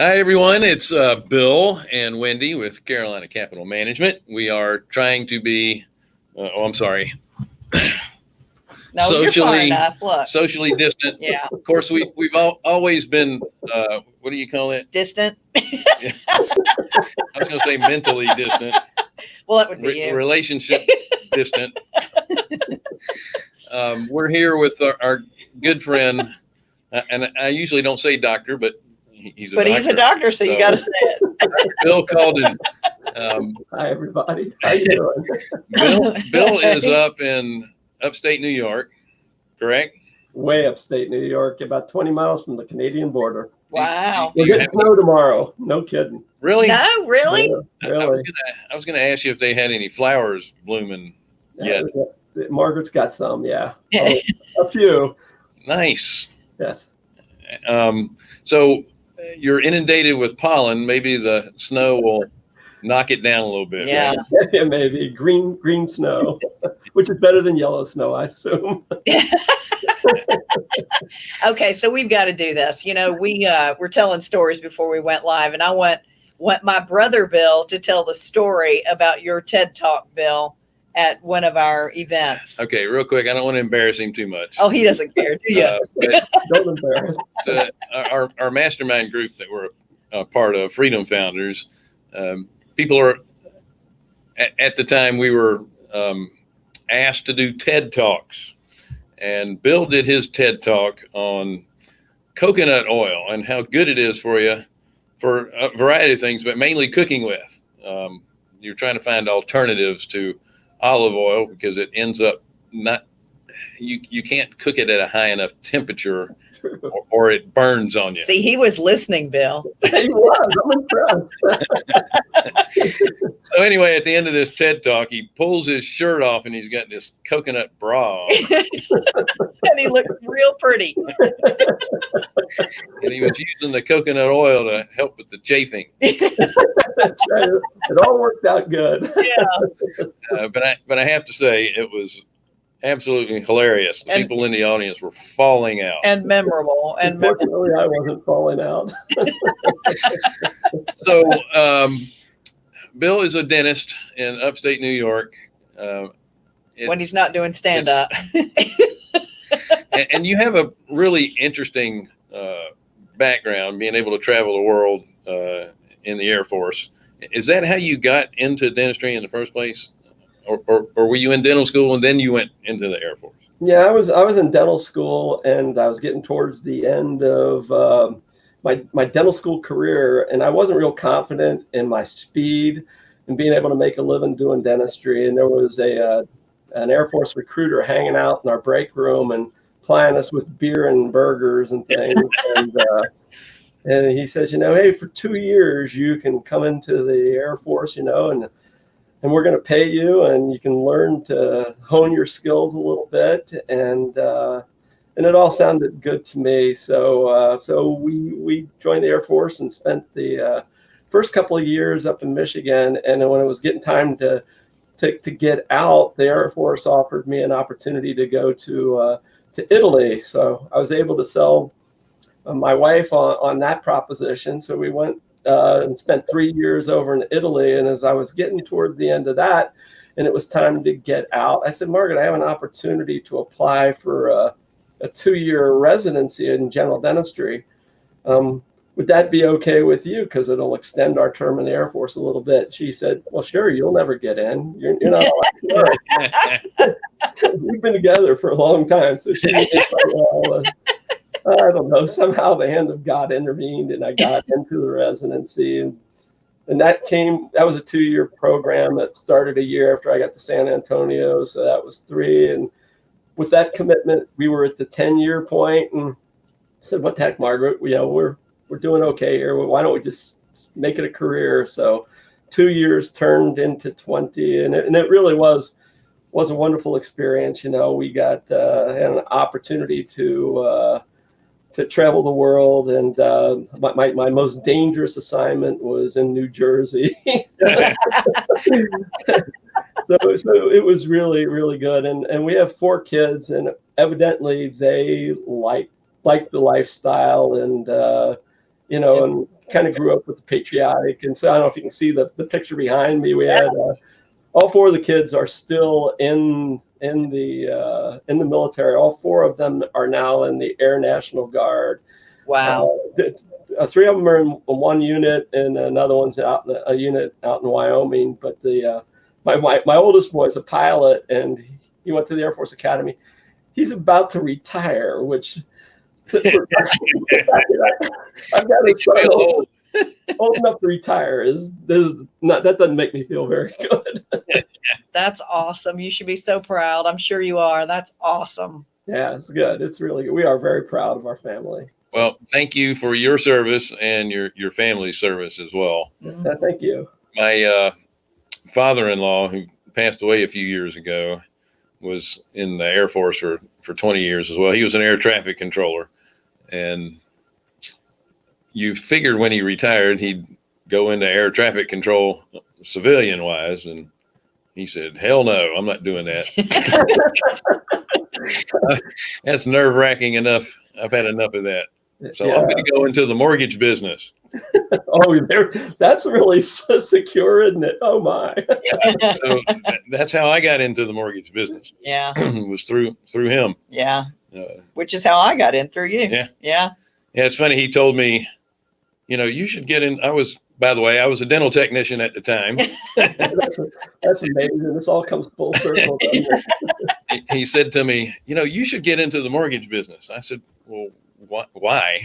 Hi, everyone. It's Bill and Wendy with Carolina Capital Management. We are trying to be, I'm sorry, No, you're far enough. Look, socially distant. yeah, Of course, we've always been, what do you call it? distant. I was going to say mentally distant. Well, that would be you. Relationship distant. We're here with our good friend, and I usually don't say doctor, but he's a doctor, so you got to say it. Bill Caldon. Hi, everybody. How you doing? Bill is up in upstate New York, correct? Way upstate New York, about 20 miles from the Canadian border. Wow. We're getting snow tomorrow. No kidding. Really? No, really? Yeah, really. I was gonna ask you if they had any flowers blooming yet. Margaret's got some, yeah. A few. Nice. Yes. So you're inundated with pollen. Maybe the snow will knock it down a little bit. Yeah. Right? Yeah, maybe green snow, which is better than yellow snow, I assume. Okay, so we've got to do this. You know, we're telling stories before we went live, and I want my brother Bill to tell the story about your TED Talk, Bill, at one of our events. Okay, real quick. I don't want to embarrass him too much. Oh, he doesn't care, do you? Don't embarrass. Our mastermind group that we're a part of, Freedom Founders, people are at the time we were asked to do TED Talks, and Bill did his TED Talk on coconut oil and how good it is for you for a variety of things, but mainly cooking with. You're trying to find alternatives to olive oil because it ends up not, you can't cook it at a high enough temperature or it burns on you. See, he was listening, Bill. He was. I'm impressed. So anyway, at the end of this TED Talk, he pulls his shirt off and he's got this coconut bra on. And he looked real pretty. And he was using the coconut oil to help with the chafing. That's right. It all worked out good. Yeah. But I have to say it was absolutely hilarious. The people in the audience were falling out. And memorable. And Fortunately, I wasn't falling out. So Bill is a dentist in upstate New York. When he's not doing stand-up. And you have a really interesting background, being able to travel the world in the Air Force. Is that how you got into dentistry in the first place? Or were you in dental school and then you went into the Air Force? Yeah, I was in dental school, and I was getting towards the end of my dental school career, and I wasn't real confident in my speed and being able to make a living doing dentistry. And there was an Air Force recruiter hanging out in our break room and plying us with beer and burgers and things. And he says, hey, for 2 years you can come into the Air Force, and we're going to pay you, and you can learn to hone your skills a little bit. And it all sounded good to me. So we joined the Air Force and spent the first couple of years up in Michigan. And then when it was getting time to get out, the Air Force offered me an opportunity to go to Italy. So I was able to sell my wife on that proposition. So we went and spent 3 years over in Italy. And as I was getting towards the end of that, and it was time to get out, I said, Margaret, I have an opportunity to apply for a 2-year residency in general dentistry. Would that be okay with you? Because it'll extend our term in the Air Force a little bit. She said, well, sure, you'll never get in. You're not allowed to work. We've been together for a long time. So she was like, well, I don't know. Somehow the hand of God intervened, and I got into the residency. And that was a 2-year program that started a year after I got to San Antonio. So that was 3. And with that commitment, we were at the 10-year point, and I said, what the heck, Margaret? We're doing okay here. Why don't we just make it a career? So 2 years turned into 20, and it really was a wonderful experience. We got an opportunity to travel the world, and my most dangerous assignment was in New Jersey. So it was really, really good. And we have 4 kids, and evidently they like the lifestyle, and and kind of grew up with the patriotic. And so I don't know if you can see the picture behind me. We had all 4 of the kids are still in the military. All 4 of them are now in the Air National Guard. Wow. 3 of them are in one unit, and another one's a unit out in Wyoming. But my oldest boy is a pilot, and he went to the Air Force Academy. He's about to retire, which I've got a son old enough to retire. That doesn't make me feel very good. That's awesome. You should be so proud. I'm sure you are. That's awesome. Yeah, it's good. It's really good. We are very proud of our family. Well, thank you for your service and your family's service as well. Yeah, thank you. My father-in-law, who passed away a few years ago, was in the Air Force for 20 years as well. He was an air traffic controller. And you figured when he retired, he'd go into air traffic control civilian-wise. And he said, hell no, I'm not doing that. That's nerve-wracking enough. I've had enough of that. So I'm going to go into the mortgage business. That's really secure, isn't it? Oh my! So that's how I got into the mortgage business. Yeah, was through him. Yeah, which is how I got in through you. Yeah. It's funny. He told me, you should get in. By the way, I was a dental technician at the time. That's amazing. This all comes full circle. He said to me, you should get into the mortgage business. I said, well, why?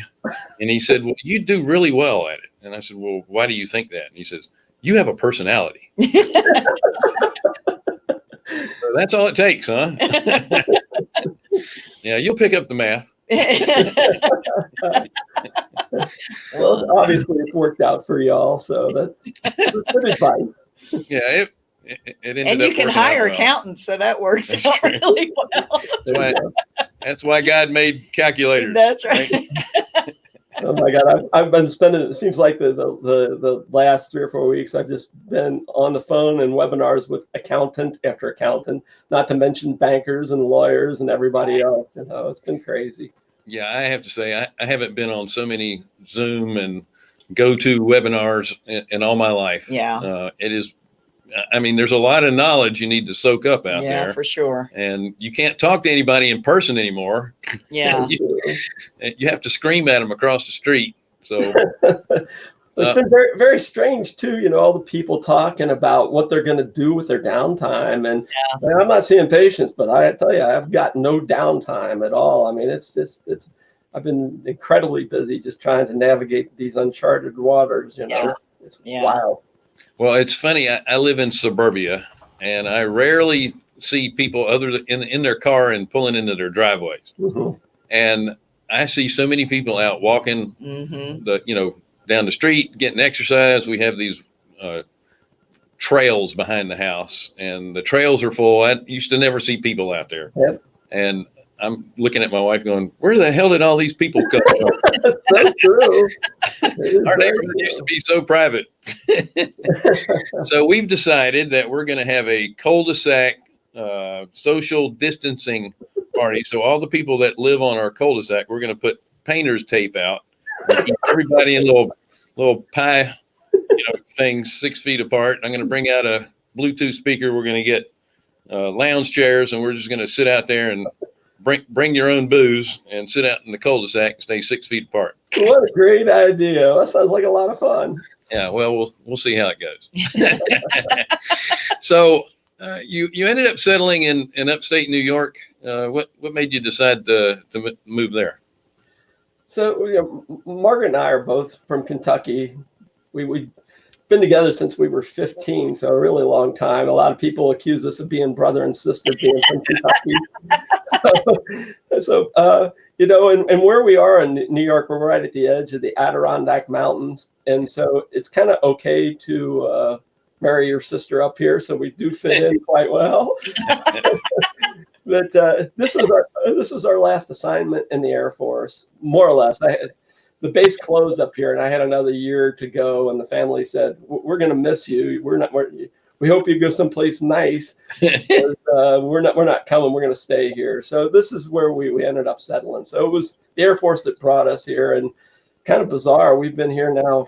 And he said, well, you do really well at it. And I said, well, why do you think that? And he says, you have a personality. So that's all it takes, huh? Yeah, you'll pick up the math. Well, obviously it's worked out for y'all, so that's good advice. Yeah, it ended and up you can working hire out well. accountants, so that works That's out true. really well. That's why God made calculators. That's right. Oh my God, I've been spending. It seems like the last 3 or 4 weeks, I've just been on the phone and webinars with accountant after accountant, not to mention bankers and lawyers and everybody else. It's been crazy. Yeah, I have to say, I haven't been on so many Zoom and go-to webinars in all my life. Yeah. It is. I mean, there's a lot of knowledge you need to soak up out there. Yeah, for sure. And you can't talk to anybody in person anymore. Yeah. You have to scream at them across the street. So it's been very, very strange too. All the people talking about what they're going to do with their downtime. And I'm not seeing patients, but I tell you, I've got no downtime at all. I mean, I've been incredibly busy just trying to navigate these uncharted waters, Sure. It's wild. Well, it's funny. I live in suburbia, and I rarely see people other than in their car and pulling into their driveways. Mm-hmm. And I see so many people out walking down the street, getting exercise. We have these trails behind the house, and the trails are full. I used to never see people out there. Yep. And I'm looking at my wife going, where the hell did all these people come from? That's so true. Our neighborhood used to be so private. So we've decided that we're going to have a cul-de-sac social distancing party. So all the people that live on our cul-de-sac, we're going to put painter's tape out. Keep everybody in little pie things 6 feet apart. I'm going to bring out a Bluetooth speaker. We're going to get lounge chairs, and we're just going to sit out there and bring your own booze and sit out in the cul-de-sac and stay 6 feet apart. What a great idea. That sounds like a lot of fun. Yeah, well, we'll see how it goes. So you ended up settling in upstate New York. What made you decide to move there? So Margaret and I are both from Kentucky. We've been together since we were 15, so a really long time. A lot of people accuse us of being brother and sister being from Kentucky. So and where we are in New York, we're right at the edge of the Adirondack Mountains. And so it's kind of okay to marry your sister up here. So we do fit in quite well. But this was our last assignment in the Air Force, more or less. The base closed up here, and I had another year to go. And the family said, "We're going to miss you. We hope you go someplace nice. We're not coming. We're going to stay here." So this is where we ended up settling. So it was the Air Force that brought us here, and kind of bizarre. We've been here now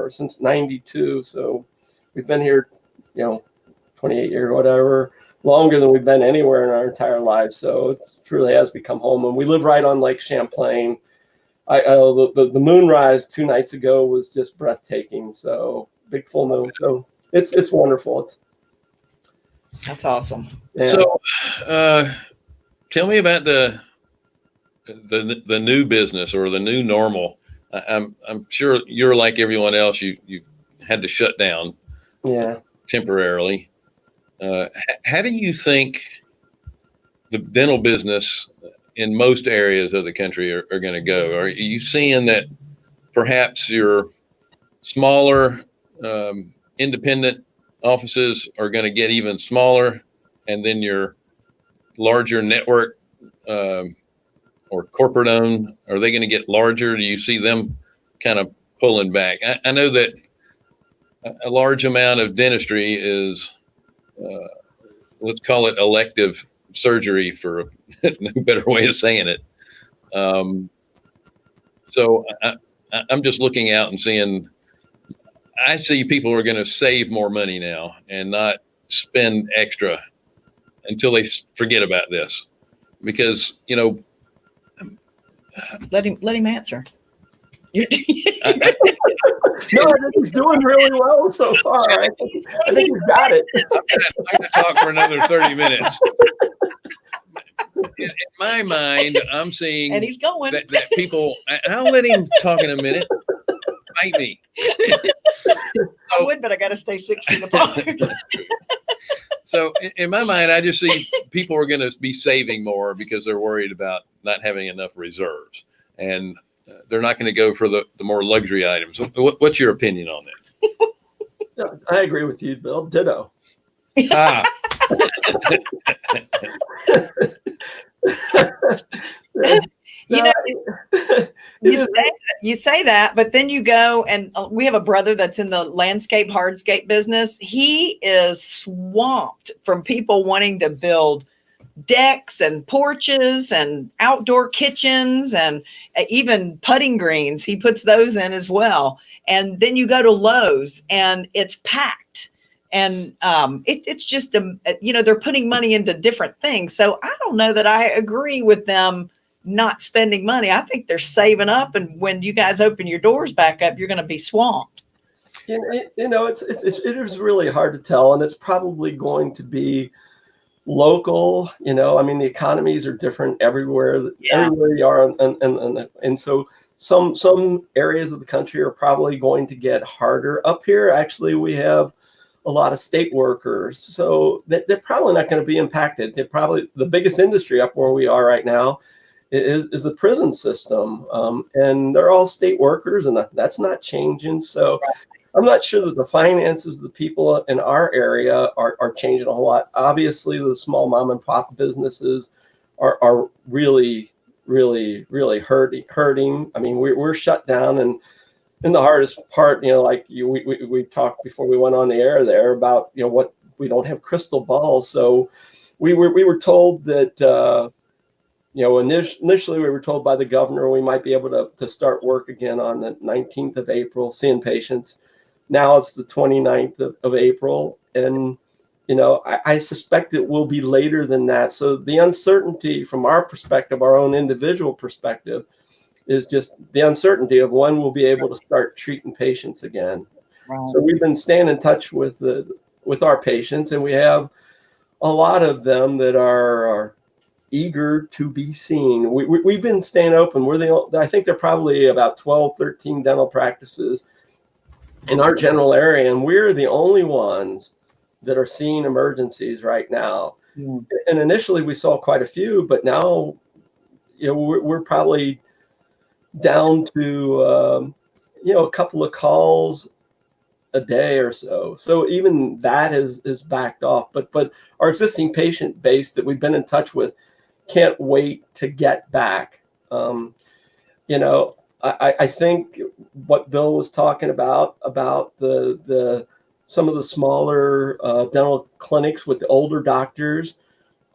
since '92, so we've been here, 28 years, whatever, longer than we've been anywhere in our entire lives. So it truly has become home, and we live right on Lake Champlain. The moonrise 2 nights ago was just breathtaking. So big full moon. So it's wonderful. That's awesome. Yeah. So, tell me about the new business or the new normal. I'm sure you're like everyone else. You had to shut down temporarily. How do you think the dental business in most areas of the country are going to go? Are you seeing that perhaps your smaller independent offices are going to get even smaller, and then your larger network or corporate owned, are they going to get larger? Do you see them kind of pulling back? I know that a large amount of dentistry is, let's call it elective surgery, for no better way of saying it. So I'm just looking out and seeing, I see people are going to save more money now and not spend extra until they forget about this, because, Let him answer. No, I think he's doing really well so far. I think he's got it. I'm going to talk for another 30 minutes. In my mind, I'm seeing And he's going. that people, I'll let him talk in a minute. Bite me. I would, but I got to stay 6 feet apart. That's true. So in my mind, I just see people are going to be saving more because they're worried about not having enough reserves, and they're not going to go for the more luxury items. What's your opinion on that? I agree with you, Bill. Ditto. Ah. You say that, but then you go, and we have a brother that's in the landscape hardscape business. He is swamped from people wanting to build decks and porches and outdoor kitchens and even putting greens. He puts those in as well. And then you go to Lowe's and it's packed. And it's just, they're putting money into different things. So I don't know that I agree with them not spending money. I think they're saving up. And when you guys open your doors back up, you're going to be swamped. It is really hard to tell. And it's probably going to be local. The economies are different everywhere you are. And so some areas of the country are probably going to get harder. Up here, actually, we have a lot of state workers, so they're probably not going to be impacted. The biggest industry up where we are right now is the prison system, and they're all state workers, and that's not changing. So I'm not sure that the finances of the people in our area are changing a whole lot. Obviously, the small mom and pop businesses are really, really, really hurting. I mean, we're shut down, and the hardest part, we talked before we went on the air there about, what we don't have crystal balls. So we were told that, initially we were told by the governor we might be able to start work again on the 19th of April, seeing patients. Now it's the 29th of April. And, I suspect it will be later than that. So the uncertainty from our perspective, our own individual perspective, is just the uncertainty of when we'll be able to start treating patients again. Right. So we've been staying in touch with our patients, and we have a lot of them that are eager to be seen. We've been staying open. I think there are probably about 12, 13 dental practices in our general area, and we're the only ones that are seeing emergencies right now. Mm. And initially we saw quite a few, but now, we're probably down to a couple of calls a day or so. So even that is backed off. But our existing patient base that we've been in touch with can't wait to get back. I think what Bill was talking about the some of the smaller dental clinics with the older doctors,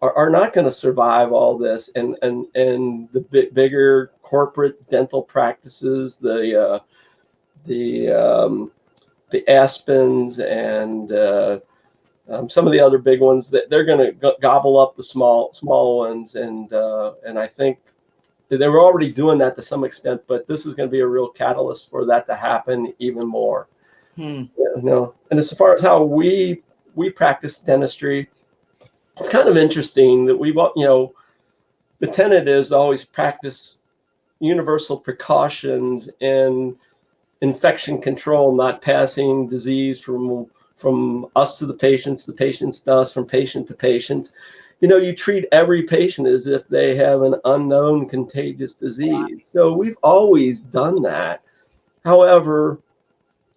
are not going to survive all this, and the bigger corporate dental practices, the Aspens and some of the other big ones, that they're going to gobble up the small ones, and I think they were already doing that to some extent, but this is going to be a real catalyst for that to happen even more. You know, and as far as how we practice dentistry, it's kind of interesting that we've, you know, the tenet is always practice universal precautions in infection control, not passing disease from us to the patients to us, from patient to patients. You know, you treat every patient as if they have an unknown contagious disease. So we've always done that. However,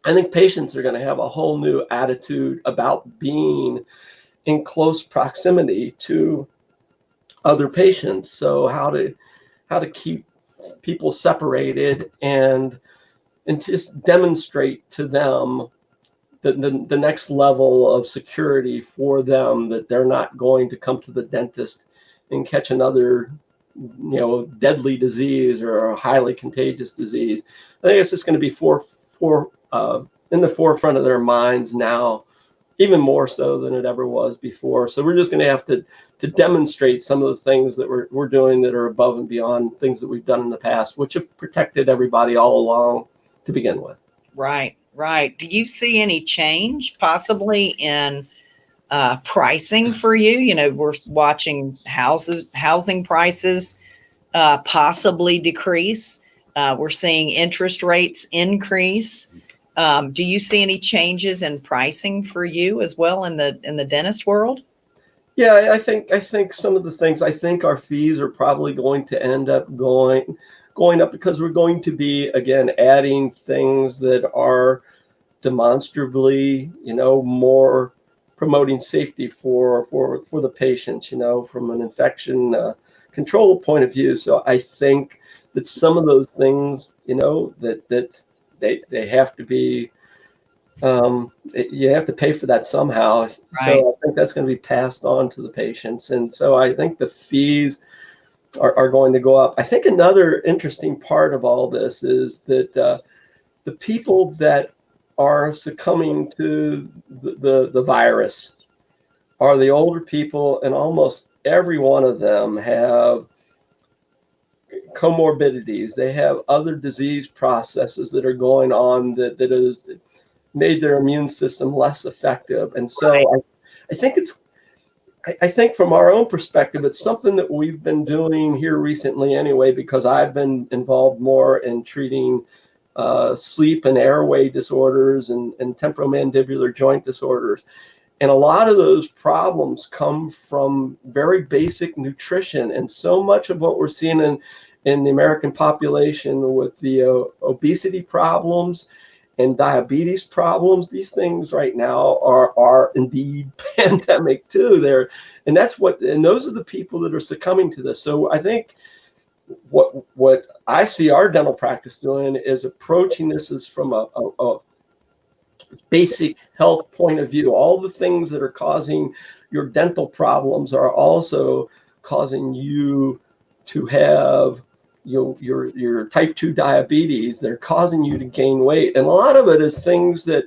I think patients are going to have a whole new attitude about being in close proximity to other patients. So how to keep people separated and just demonstrate to them the next level of security for them, that they're not going to come to the dentist and catch another, you know, deadly disease or a highly contagious disease. I think it's just going to be in the forefront of their minds now, even more so than it ever was before. So we're just going to have to demonstrate some of the things that we're doing that are above and beyond things that we've done in the past, which have protected everybody all along to begin with. Right. Do you see any change possibly in pricing for you? You know, we're watching housing prices possibly decrease. We're seeing interest rates increase. Do you see any changes in pricing for you as well in the dentist world? Yeah, I think some of the things, I think our fees are probably going to end up going up, because we're going to be, again, adding things that are demonstrably, you know, more promoting safety for the patients, you know, from an infection control point of view. So I think that some of those things, you know, that they have to be, you have to pay for that somehow. Right. So I think that's going to be passed on to the patients. And so I think the fees are going to go up. I think another interesting part of all this is that the people that are succumbing to the virus are the older people, and almost every one of them have comorbidities. They have other disease processes that are going on that has made their immune system less effective. And so I think from our own perspective, it's something that we've been doing here recently anyway, because I've been involved more in treating sleep and airway disorders and temporomandibular joint disorders. And a lot of those problems come from very basic nutrition. And so much of what we're seeing in the American population with the obesity problems and diabetes problems, these things right now are indeed pandemic too. And those are the people that are succumbing to this. So I think what I see our dental practice doing is approaching this as from a basic health point of view. All the things that are causing your dental problems are also causing you to have your type 2 diabetes. They're causing you to gain weight. And a lot of it is things that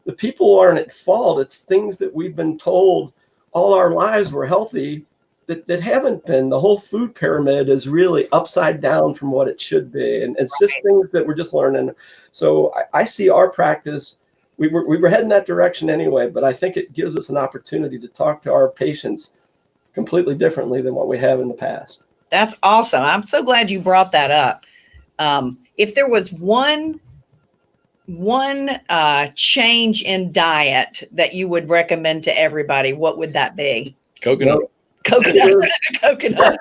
the people aren't at fault. It's things that we've been told all our lives we're healthy that haven't been. The whole food pyramid is really upside down from what it should be. And it's just things that we're just learning. So I see our practice, we were heading that direction anyway, but I think it gives us an opportunity to talk to our patients completely differently than what we have in the past. That's awesome. I'm so glad you brought that up. If there was one change in diet that you would recommend to everybody, what would that be? Coconut. Coconut. Coconut.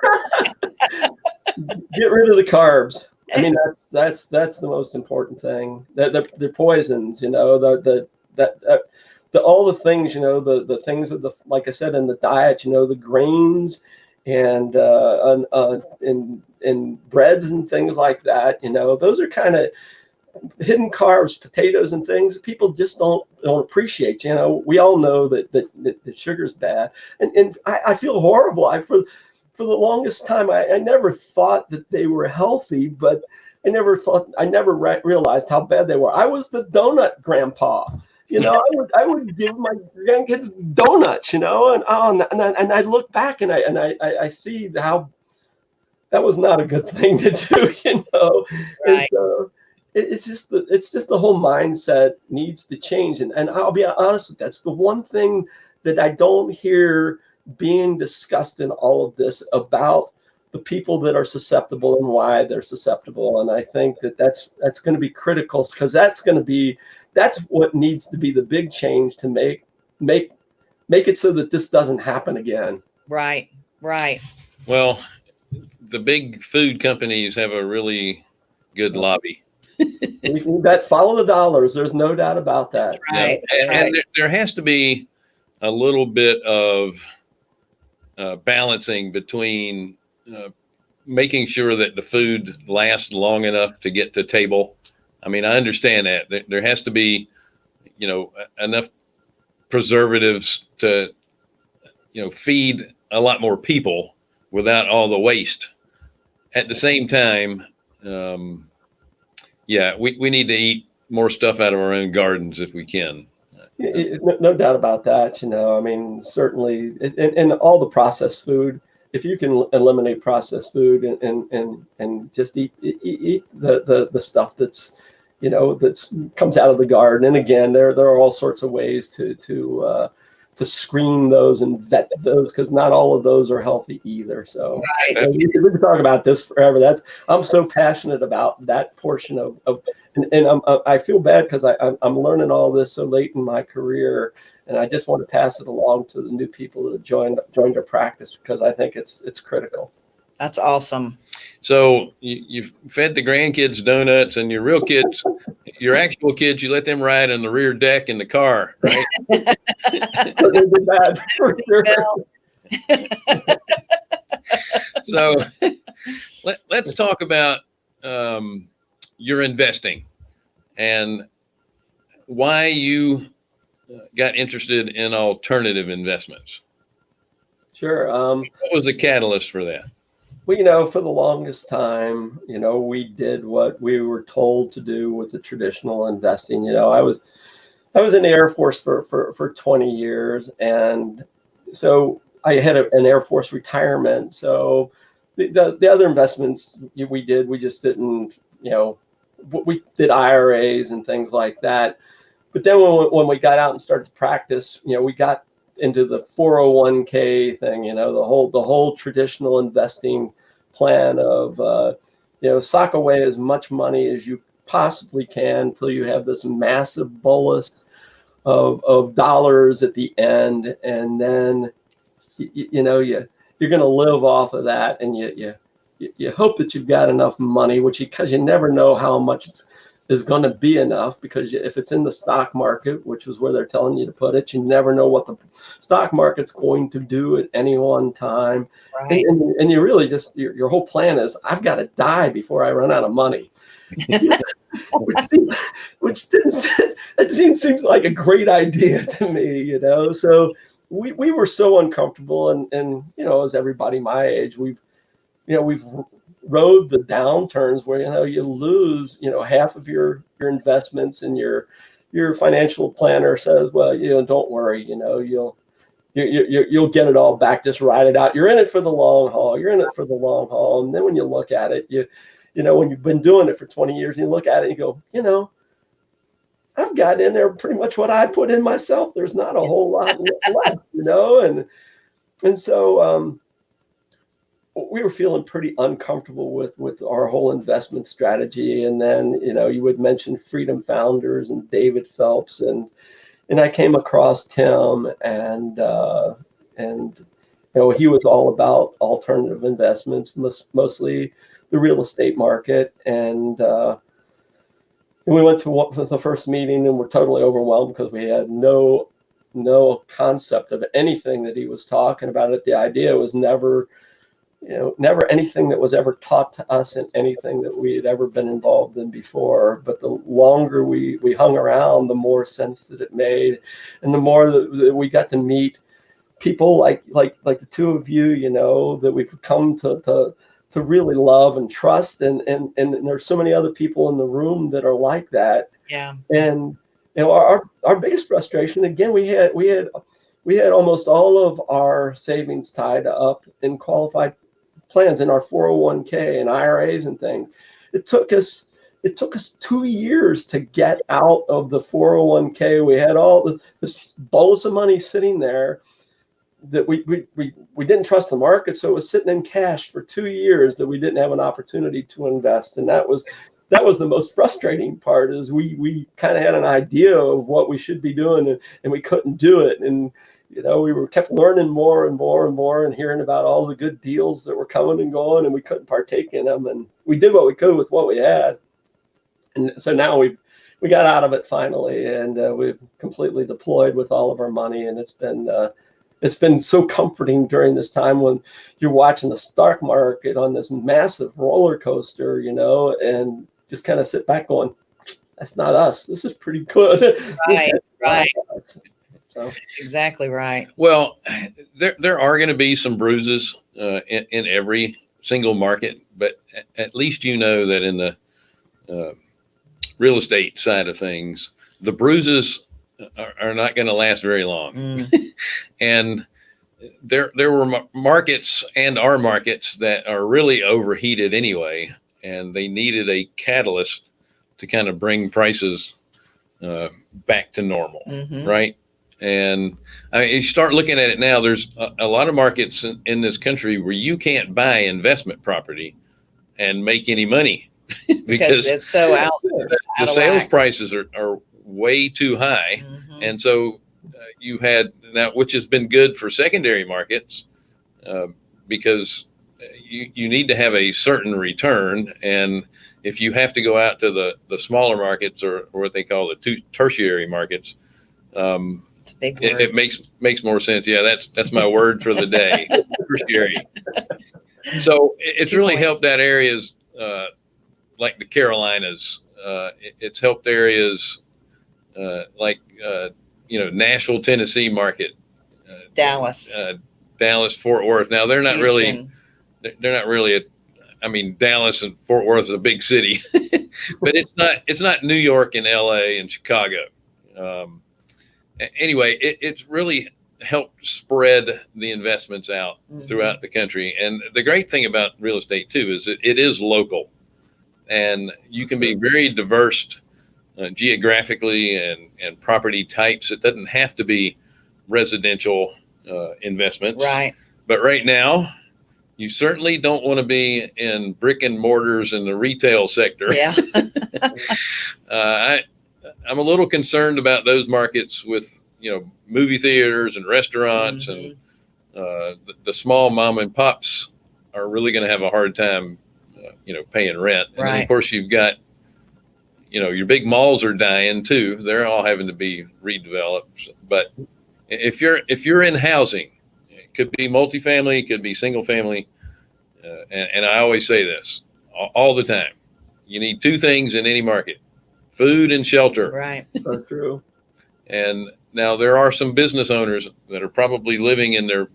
Get rid of the carbs. I mean, that's the most important thing. The poisons, you know, all the things, you know, the things of like I said, in the diet, you know, the grains and breads and things like that, you know, those are kind of hidden carbs, potatoes and things people just don't appreciate. You know, we all know that sugar's bad, and I feel horrible. For the longest time, I never thought that they were healthy, but I never realized how bad they were. I was the donut grandpa. You know, I would give my grandkids donuts, you know, and I look back and I see how that was not a good thing to do, you know. Right. And so it's just the whole mindset needs to change. And I'll be honest, that's the one thing that I don't hear being discussed in all of this about the people that are susceptible and why they're susceptible. And I think that's going to be critical, because that's what needs to be the big change to make it so that this doesn't happen again. Right. Well, the big food companies have a really good lobby. We can follow the dollars. There's no doubt about that. That's right. That's right. And there has to be a little bit of balancing between making sure that the food lasts long enough to get to table. I mean, I understand that there has to be, you know, enough preservatives to, you know, feed a lot more people without all the waste. At the same time, we need to eat more stuff out of our own gardens if we can. No doubt about that. You know, I mean, certainly, and all the processed food, if you can eliminate processed food and just eat the stuff that's, you know, comes out of the garden. And again, there are all sorts of ways to screen those and vet those, because not all of those are healthy either. So Right. we could talk about this forever. I'm so passionate about that portion of and I feel bad because I'm learning all this so late in my career, and I just want to pass it along to the new people that have joined our practice, because I think it's critical. That's awesome. So you've fed the grandkids donuts, and your real kids, your actual kids, you let them ride on the rear deck in the car, right? Bad, for sure. So let's talk about your investing and why you got interested in alternative investments. Sure. What was the catalyst for that? Well, you know, for the longest time, you know, we did what we were told to do with the traditional investing. You know, I was in the Air Force for 20 years, and so I had an Air Force retirement. So the other investments we just didn't, you know, we did IRAs and things like that. But then when we got out and started to practice, you know, we got into the 401k thing, you know, the whole traditional investing plan of, you know, sock away as much money as you possibly can until you have this massive bolus of dollars at the end. And then, you know, you're going to live off of that. And you hope that you've got enough money, because you never know how much is going to be enough, because if it's in the stock market, which is where they're telling you to put it, you never know what the stock market's going to do at any one time. Right. And you really just, your whole plan is, I've got to die before I run out of money. which seems like a great idea to me, you know. So we were so uncomfortable, and you know, as everybody my age, we've rode the downturns where, you know, you lose, you know, half of your investments, and your financial planner says, well, you know, don't worry, you know, you'll get it all back, just ride it out. You're in it for the long haul. And then when you look at it, you know, when you've been doing it for 20 years, and you look at it and you go, you know, I've got in there pretty much what I put in myself. There's not a whole lot left, you know, and so we were feeling pretty uncomfortable with our whole investment strategy. And then, you know, you would mention Freedom Founders and David Phelps, and I came across Tim, and you know, he was all about alternative investments, mostly the real estate market. And we went to the first meeting, and we're totally overwhelmed because we had no concept of anything that he was talking about. The idea was never never anything that was ever taught to us in anything that we had ever been involved in before. But the longer we hung around, the more sense that it made, and the more that we got to meet people like the two of you, that we've come to really love and trust, and there's so many other people in the room that are like that. Yeah. And our biggest frustration, again, we had almost all of our savings tied up in qualified plans in our 401k and IRAs and things. It took us 2 years to get out of the 401k. We had all this bolus of money sitting there that we didn't trust the market, so it was sitting in cash for 2 years that we didn't have an opportunity to invest. And that was the most frustrating part, is we kind of had an idea of what we should be doing, and we couldn't do it. And we kept learning more and more and more, and hearing about all the good deals that were coming and going, and we couldn't partake in them. And we did what we could with what we had. And so now we got out of it finally, and we've completely deployed with all of our money. And it's been so comforting during this time when you're watching the stock market on this massive roller coaster, and just kind of sit back going, that's not us. This is pretty good. Right. Right. So That's exactly right. Well, there are going to be some bruises in every single market, but at least that in the real estate side of things, the bruises are not going to last very long. And there were markets and are markets that are really overheated anyway, and they needed a catalyst to kind of bring prices back to normal, right? And you start looking at it now, there's a lot of markets in this country where you can't buy investment property and make any money because it's so out the sales prices are way too high. And so you had now, which has been good for secondary markets, because you need to have a certain return. And if you have to go out to the smaller markets, or what they call the tertiary markets, it's a big word. It makes more sense. Yeah, that's my word for the day. Tertiary. So it's really helped that areas like the Carolinas. It's helped areas like Nashville, Tennessee market, Dallas, Fort Worth. Now they're not Houston. really. Dallas and Fort Worth is a big city, but it's not New York and LA and Chicago. Anyway, it's really helped spread the investments out throughout the country. And the great thing about real estate too is it is local, and you can be very diverse geographically and property types. It doesn't have to be residential investments. Right. But right now, you certainly don't want to be in brick and mortars in the retail sector. Yeah. I'm a little concerned about those markets with, movie theaters and restaurants, and the small mom and pops are really going to have a hard time, paying rent. And then, of course, you've got, your big malls are dying too. They're all having to be redeveloped. But if you're in housing, it could be multifamily, it could be single family. And I always say this all the time. You need two things in any market: food and shelter. Right. So true. And now there are some business owners that are probably living in their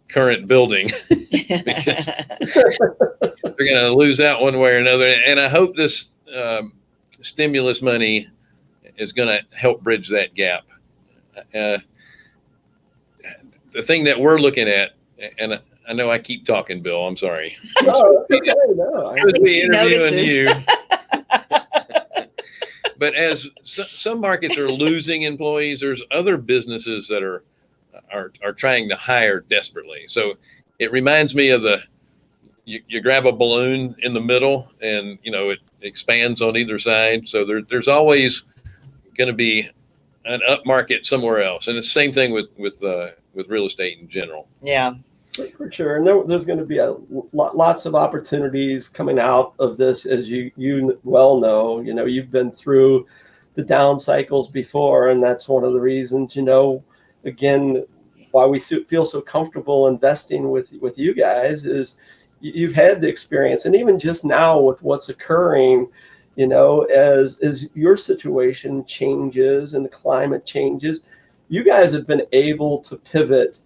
current building because they're going to lose out one way or another. And I hope this stimulus money is going to help bridge that gap. The thing that we're looking at, and I know I keep talking, Bill, I'm sorry. No, it's okay. No, I was interviewing you. But as some markets are losing employees, there's other businesses that are trying to hire desperately. So it reminds me of you grab a balloon in the middle, and it expands on either side. So there's always going to be an up market somewhere else, and it's the same thing with real estate in general. Yeah. For sure. And there's going to be lots of opportunities coming out of this, as you well know. You've been through the down cycles before, and that's one of the reasons, again, why we feel so comfortable investing with you guys is you've had the experience, and even just now with what's occurring, as your situation changes and the climate changes, you guys have been able to pivot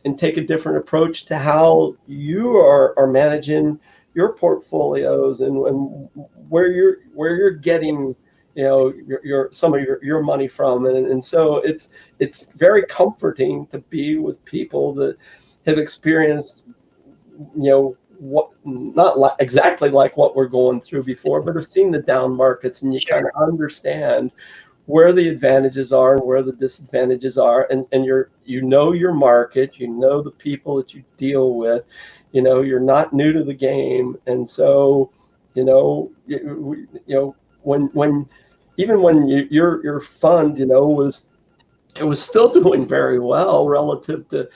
and take a different approach to how you are managing your portfolios and where you're getting your some of your money from, and so it's very comforting to be with people that have experienced what not exactly like what we're going through before, but have seen the down markets, and you kind of understand where the advantages are and where the disadvantages are, and your market, the people that you deal with, you're not new to the game, and so when even when your fund was still doing very well relative to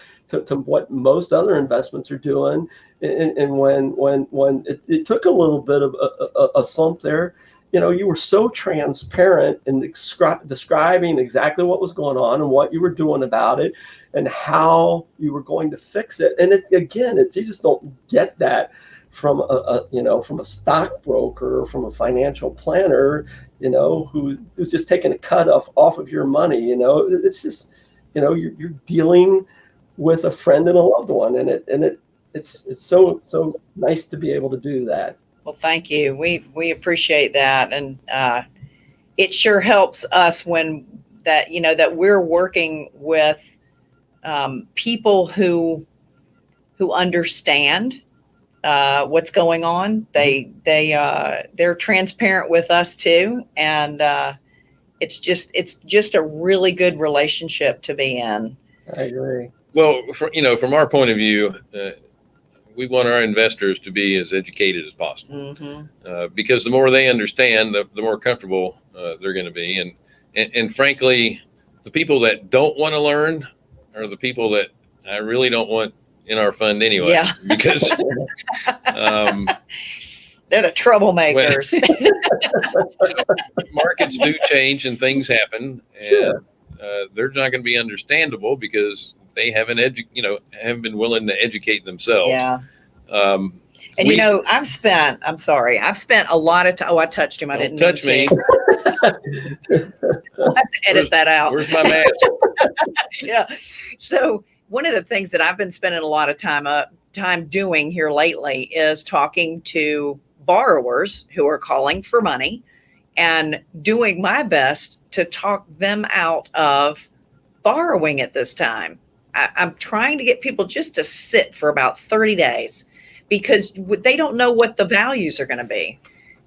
what most other investments are doing, and when it took a little bit of a slump there, you were so transparent in describing exactly what was going on and what you were doing about it and how you were going to fix it. And you just don't get that from from a stockbroker or from a financial planner, who's just taking a cut off of your money. It's just, you're dealing with a friend and a loved one, and it's so nice to be able to do that. Well, thank you. We appreciate that, and it sure helps us when that we're working with people who understand what's going on. They're transparent with us too, and it's just a really good relationship to be in. I agree. Well, from our point of view, we want our investors to be as educated as possible, because the more they understand, the more comfortable they're going to be. And frankly, the people that don't want to learn are the people that I really don't want in our fund anyway. Yeah. Because they're the troublemakers. Markets do change and things happen, and they're not going to be understandable because they haven't been willing to educate themselves. Yeah. And I've spent a lot of time. Oh, I touched him. I didn't touch me. I'll have to edit that out. Where's my mask? Yeah. So one of the things that I've been spending a lot of time doing here lately is talking to borrowers who are calling for money and doing my best to talk them out of borrowing at this time. I'm trying to get people just to sit for about 30 days because they don't know what the values are going to be.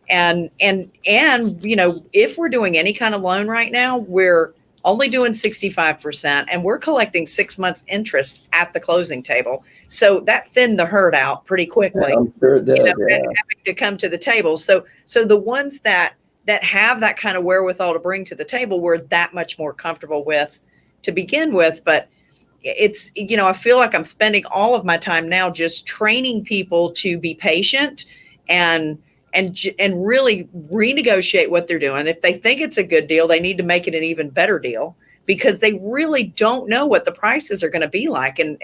And if we're doing any kind of loan right now, we're only doing 65% and we're collecting 6 months interest at the closing table. So that thinned the herd out pretty quickly. Yeah, I'm sure it did, having to come to the table. So the ones that have that kind of wherewithal to bring to the table, we're that much more comfortable with to begin with. But it's, I feel like I'm spending all of my time now just training people to be patient and really renegotiate what they're doing. If they think it's a good deal, they need to make it an even better deal because they really don't know what the prices are going to be like. And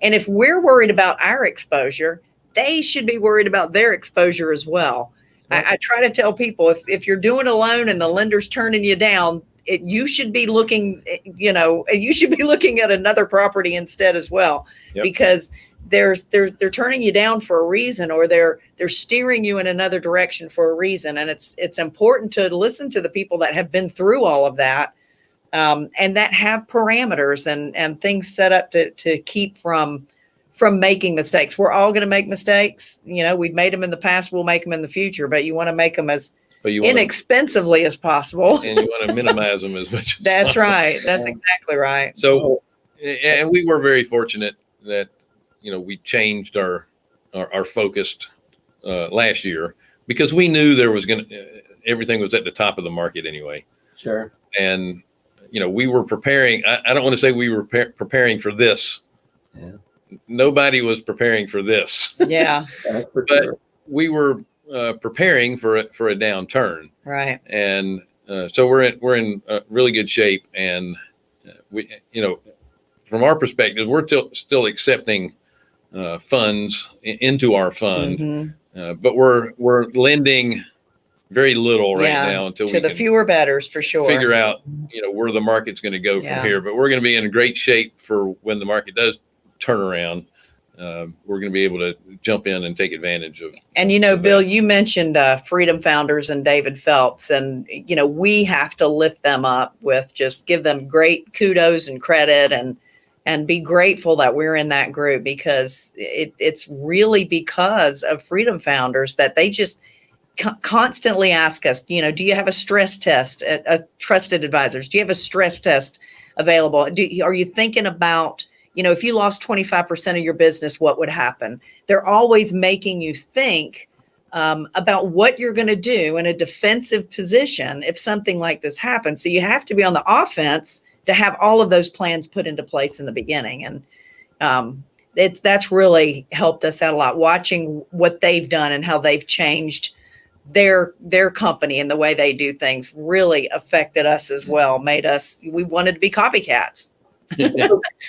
if we're worried about our exposure, they should be worried about their exposure as well. I try to tell people if you're doing a loan and the lender's turning you down, you should be looking, at another property instead as well, because they're turning you down for a reason, or they're steering you in another direction for a reason. And it's important to listen to the people that have been through all of that, and that have parameters and things set up to keep from making mistakes. We're all going to make mistakes. We've made them in the past. We'll make them in the future, but you want to make them as inexpensively as possible. And you want to minimize them as much as That's possible. right. That's exactly right. So, and we were very fortunate that, we changed our focus last year because we knew there was everything was at the top of the market anyway. Sure. And, we were preparing. I don't want to say we were preparing for this. Yeah. Nobody was preparing for this. Yeah. But we were preparing for a downturn. Right. And so we're in really good shape, and we, from our perspective, we're still accepting funds into our fund, Mm-hmm. but we're lending very little right now until to we the can fewer betters for sure. figure out, where the market's going to go from here. But we're going to be in great shape for when the market does turn around. We're going to be able to jump in and take advantage of. And, Bill, you mentioned Freedom Founders and David Phelps, and, we have to lift them up with just give them great kudos and credit and be grateful that we're in that group, because it's really because of Freedom Founders that they just constantly ask us, do you have a stress test, a trusted advisors? Do you have a stress test available? Are you thinking about, if you lost 25% of your business, what would happen? They're always making you think about what you're going to do in a defensive position if something like this happens. So you have to be on the offense to have all of those plans put into place in the beginning. And that's really helped us out a lot, watching what they've done and how they've changed their company and the way they do things really affected us as well, we wanted to be copycats.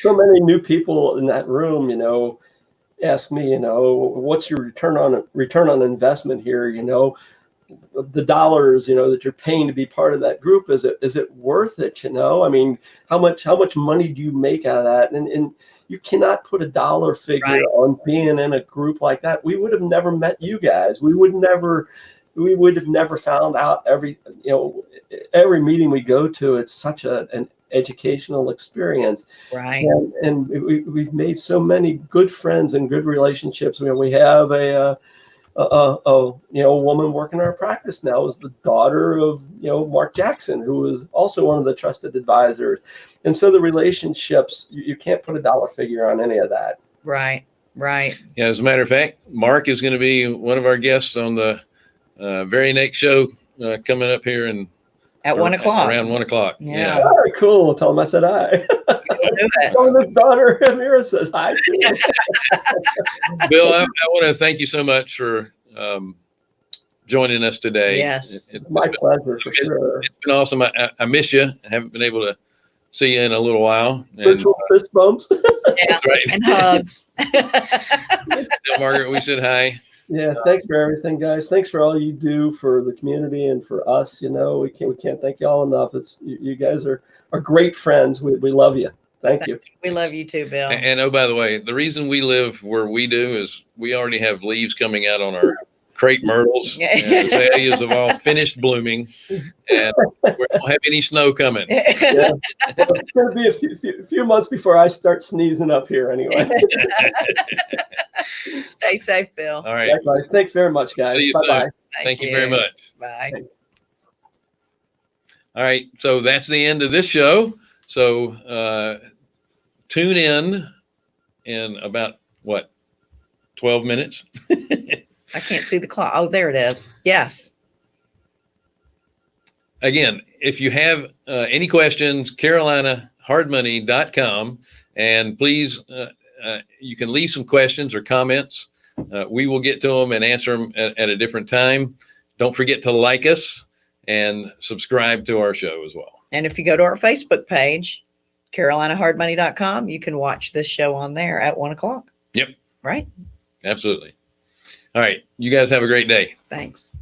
So many new people in that room, ask me, what's your return on investment here? The dollars, that you're paying to be part of that group, is it worth it? I mean, how much money do you make out of that? And you cannot put a dollar figure on being in a group like that. We would have never met you guys. We would have never found out every meeting we go to. It's such an educational experience, right? And we've made so many good friends and good relationships. We have a woman working in our practice now is the daughter of Mark Jackson, who is also one of the trusted advisors, and so the relationships, you can't put a dollar figure on any of that. Right. Yeah, as a matter of fact, Mark is going to be one of our guests on the very next show coming up here at 1 o'clock. Around 1 o'clock. Yeah. All right, cool. Tell him I said hi. His daughter Amira says hi too. Bill, I want to thank you so much for joining us today. Yes, my pleasure, for sure. It's been awesome. I miss you. I haven't been able to see you in a little while. Virtual fist bumps. Yeah, right. And hugs. Tell Margaret we said hi. Yeah, thanks for everything, guys. Thanks for all you do for the community and for us. We can't thank y'all enough. You guys are great friends. We love you. Thank you. We love you too, Bill. And oh, by the way, the reason we live where we do is we already have leaves coming out on our crepe myrtles. And azaleas have all finished blooming, and we don't have any snow coming. Yeah. It's going to be a few months before I start sneezing up here anyway. Stay safe, Bill. All right. Likewise. Thanks very much, guys. See you Bye-bye. soon. Thank you very much. Bye. All right. So that's the end of this show. So tune in about 12 minutes. I can't see the clock. Oh, there it is. Yes. Again, if you have any questions, carolinahardmoney.com, and please, you can leave some questions or comments. We will get to them and answer them at a different time. Don't forget to like us and subscribe to our show as well. And if you go to our Facebook page, carolinahardmoney.com, you can watch this show on there at 1 o'clock. Yep. Right? Absolutely. All right. You guys have a great day. Thanks.